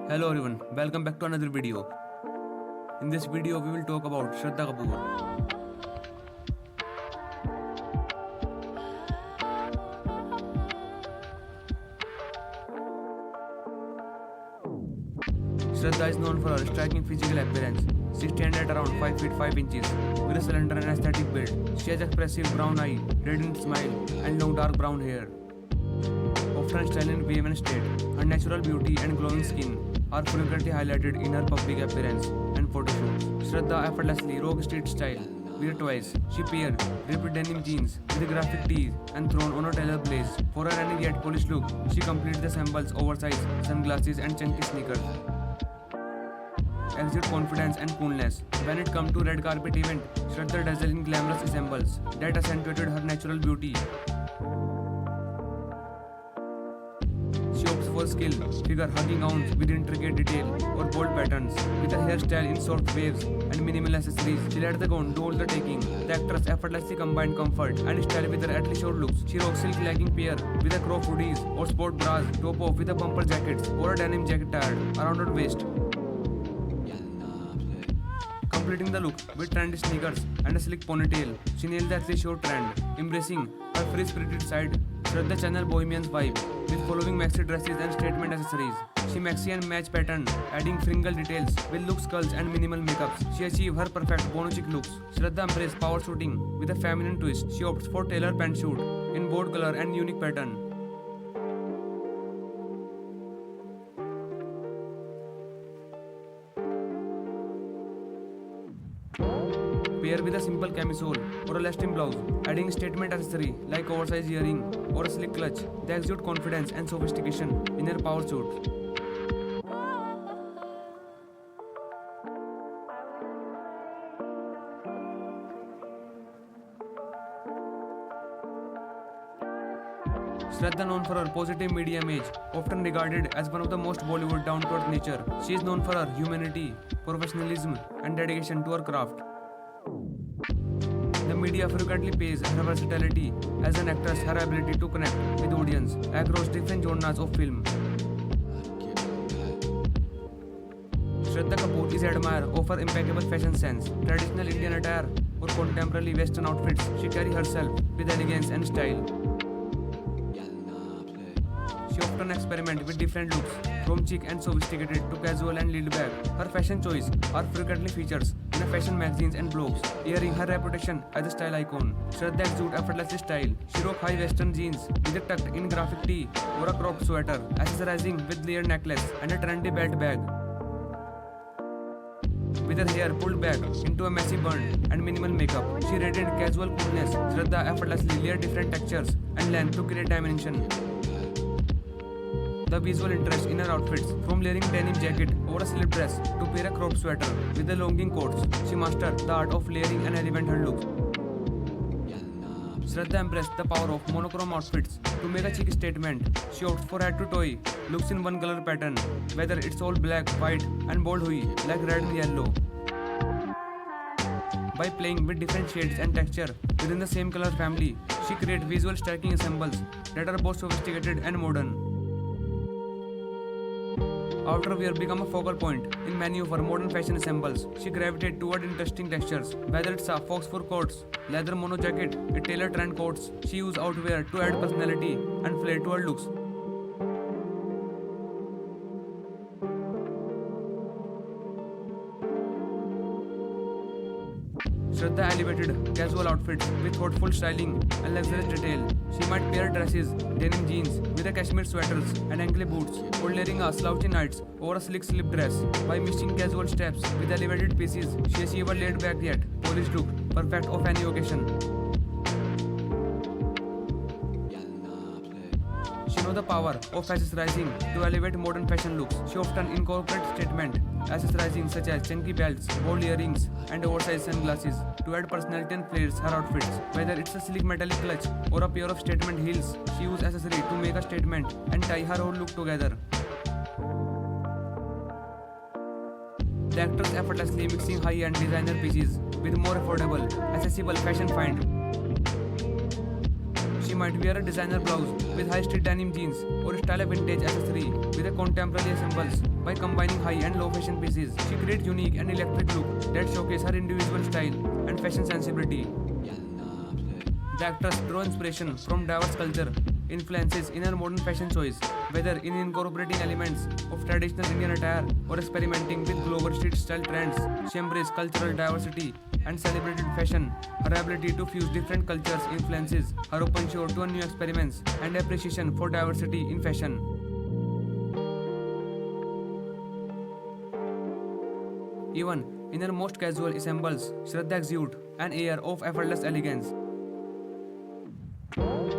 Hello everyone, welcome back to another video. In this video, we will talk about Shraddha Kapoor. Shraddha is known for her striking physical appearance. She stands at around 5 feet 5 inches with a slender and aesthetic build. She has expressive brown eye, radiant smile, and long dark brown hair. Often styled in wave and straight, her natural beauty and glowing skin are frequently highlighted in her public appearance and photo shoots. Shraddha effortlessly rock street style. With her twice, she paired ripped denim jeans with graphic tees and thrown on a tailor blaze. For her running yet polished look, she completes the symbols oversized sunglasses and chunky sneakers. Exude confidence and coolness. When it comes to red carpet event, Shraddha dazzled in glamorous ensembles that accentuated her natural beauty. She opts for skill, figure-hugging gowns with intricate detail or bold patterns. With a hairstyle in soft waves and minimal accessories, she let the gown do all the taking. The actress effortlessly combined comfort and style with her athlete short looks. She rocks silk legging pair with a crop hoodies or sport bras, top off with a bumper jackets or a denim jacket tied around her waist. Completing the look with trendy sneakers and a slick ponytail, she nailed the athlete short trend, embracing her free-spirited side. Shraddha channel bohemian vibe with following maxi dresses and statement accessories. She maxi and match pattern, adding fringle details with look skulls and minimal makeups. She achieved her perfect bono chic looks. Shraddha embraced power shooting with a feminine twist. She opts for tailored pant shoot in bold color and unique pattern. Pair with a simple camisole or a less-trim blouse, adding statement accessory like oversized earring or a slick clutch. They exude confidence and sophistication in their power suit. Shraddha known for her positive media image, often regarded as one of the most Bollywood down-to-earth nature. She is known for her humanity, professionalism, and dedication to her craft. The media frequently praise her versatility as an actress, her ability to connect with audience across different genres of film. Shraddha Kapoor is admired of her impeccable fashion sense, traditional Indian attire or contemporary Western outfits. She carries herself with elegance and style. She often experiments with different looks, from chic and sophisticated to casual and laid back. Her fashion choice are frequently features in fashion magazines and blogs, airing her reputation as a style icon. Shraddha exudes effortless style. She rocks high western jeans with a tucked-in graphic tee or a cropped sweater, accessorizing with layered necklace and a trendy belt bag. With her hair pulled back into a messy bun and minimal makeup, she radiant casual coolness. Shraddha effortlessly layers different textures and length to create dimension. The visual interest in her outfits, from layering denim jacket over a slip dress to pair a cropped sweater with the longing coats, she mastered the art of layering and elevate her looks. Shraddha embraced the power of monochrome outfits to make a chic statement. She opts for head to toe looks in one color pattern, whether it's all black, white, and bold hue like red and yellow. By playing with different shades and texture within the same color family, she creates visual striking ensembles that are both sophisticated and modern. Outerwear become a focal point in many of her modern fashion ensembles. She gravitates toward interesting textures, whether it's a fox fur coats, leather mono jacket, with tailored trend coats. She uses outerwear to add personality and flair to her looks. Shraddha elevated casual outfits with thoughtful styling and luxurious detail. She might pair dresses, denim jeans with a cashmere sweaters and ankle boots, or layering a slouchy nights or a slick slip dress. By mixing casual steps with elevated pieces, she achieves a laid back yet polished look, perfect of any occasion. She knows the power of accessorizing to elevate modern fashion looks. She often incorporates statement accessorizing such as chunky belts, bold earrings, and oversized sunglasses to add personality and flares her outfits. Whether it's a sleek metallic clutch or a pair of statement heels, she uses accessory to make a statement and tie her whole look together. The actress effortlessly mixing high-end designer pieces with more affordable, accessible fashion find. She might wear a designer blouse with high-street denim jeans or style a vintage accessory with a contemporary ensembles. By combining high and low fashion pieces, she creates unique and electric look that showcase her individual style and fashion sensibility. The actress draw inspiration from diverse culture influences in her modern fashion choice, whether in incorporating elements of traditional Indian attire or experimenting with global street style trends. She embraces cultural diversity and celebrated fashion. Her ability to fuse different cultures influences her open shore to new experiments and appreciation for diversity in fashion. Even in her most casual ensembles, Shraddha exudes an air of effortless elegance.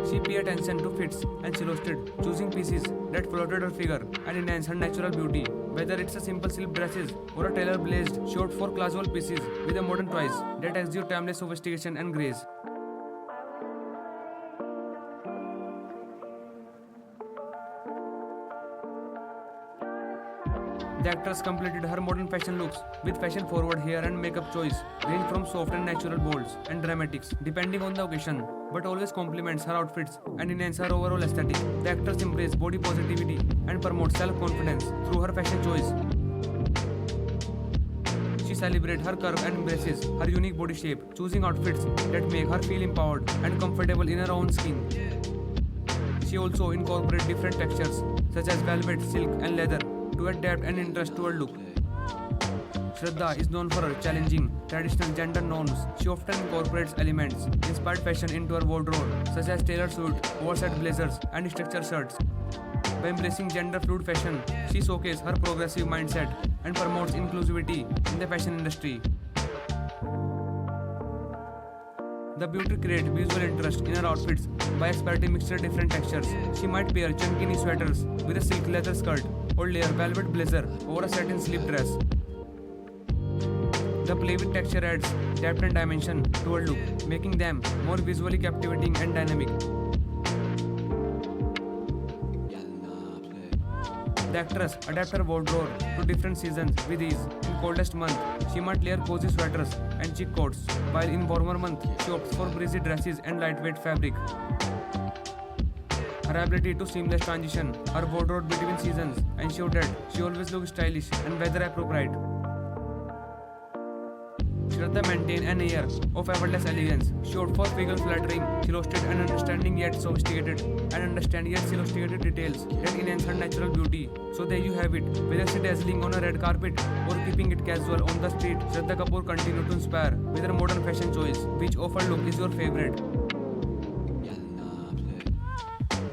She paid attention to fits and silhouetted, choosing pieces that floated her figure and enhanced her natural beauty. Whether it's a simple silk dresses or a tailor-blazed short for casual pieces with a modern twist that exude timeless sophistication and grace. The actress completed her modern fashion looks with fashion-forward hair and makeup choice, range from soft and natural bolds and dramatics, depending on the occasion, but always complements her outfits and enhance her overall aesthetic. The actress embraces body positivity and promotes self-confidence through her fashion choice. She celebrates her curve and embraces her unique body shape, choosing outfits that make her feel empowered and comfortable in her own skin. She also incorporates different textures such as velvet, silk, and leather to adapt and interest to her look. Shraddha is known for her challenging traditional gender norms. She often incorporates elements inspired fashion into her wardrobe, such as tailored suits, oversized blazers, and structured shirts. By embracing gender-fluid fashion, she showcases her progressive mindset and promotes inclusivity in the fashion industry. The beauty creates visual interest in her outfits by experimenting mixture different textures. She might pair chunky knee sweaters with a silk leather skirt or layer velvet blazer over a satin slip dress. The play with texture adds depth and dimension to her look, making them more visually captivating and dynamic. The actress adapts her wardrobe to different seasons with ease. In coldest month, she might layer cozy sweaters and cheek coats, while in warmer month, she opts for breezy dresses and lightweight fabric. Her ability to seamless transition her wardrobe between seasons ensure that she always looks stylish and weather appropriate. Shraddha maintains an air of effortless elegance. She opts for figure flattering, silhouetted and understanding yet sophisticated details that enhance her natural beauty. So there you have it. Whether she dazzling on a red carpet or keeping it casual on the street, Shraddha Kapoor continues to inspire with her modern fashion choice. Which offer look is your favorite?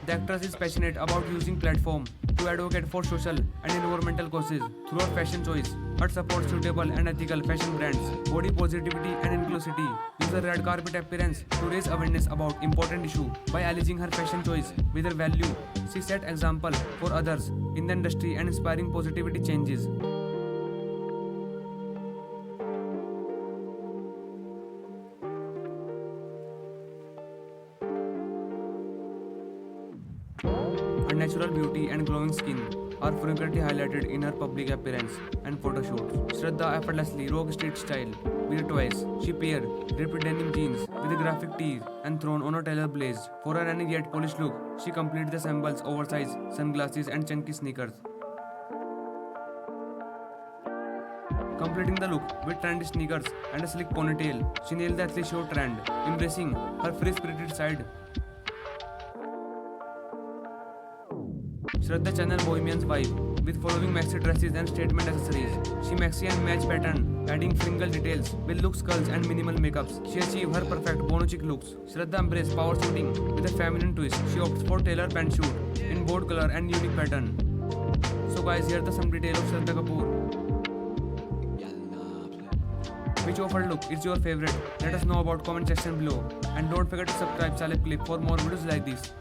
The actress is passionate about using platform to advocate for social and environmental causes through her fashion choice. Her supports suitable and ethical fashion brands, body positivity and inclusivity. Use her red carpet appearance to raise awareness about important issues. By allying her fashion choice with her value, she set example for others in the industry and inspiring positivity changes. Her natural beauty and glowing skin are frequently highlighted in her public appearance and photo shoots. Shraddha effortlessly rock street style with her twice. She paired ripped denim jeans with a graphic tee and thrown on a tailor blaze. For her any yet polished look, she completes the symbols, oversized sunglasses and chunky sneakers. Completing the look with trendy sneakers and a slick ponytail, she nailed the athleisure short trend, embracing her free-spirited side. Shraddha channels bohemian vibe with following maxi dresses and statement accessories. She maxi and match pattern, adding fringle details with loose curls and minimal makeups. She achieves her perfect bono chic looks. Shraddha embraces power suiting with a feminine twist. She opts for tailored pant shoot in bold color and unique pattern. So guys, here are some details of Shraddha Kapoor. Which offer look is your favorite? Let us know about comment section below. And don't forget to subscribe Salib Clip for more videos like this.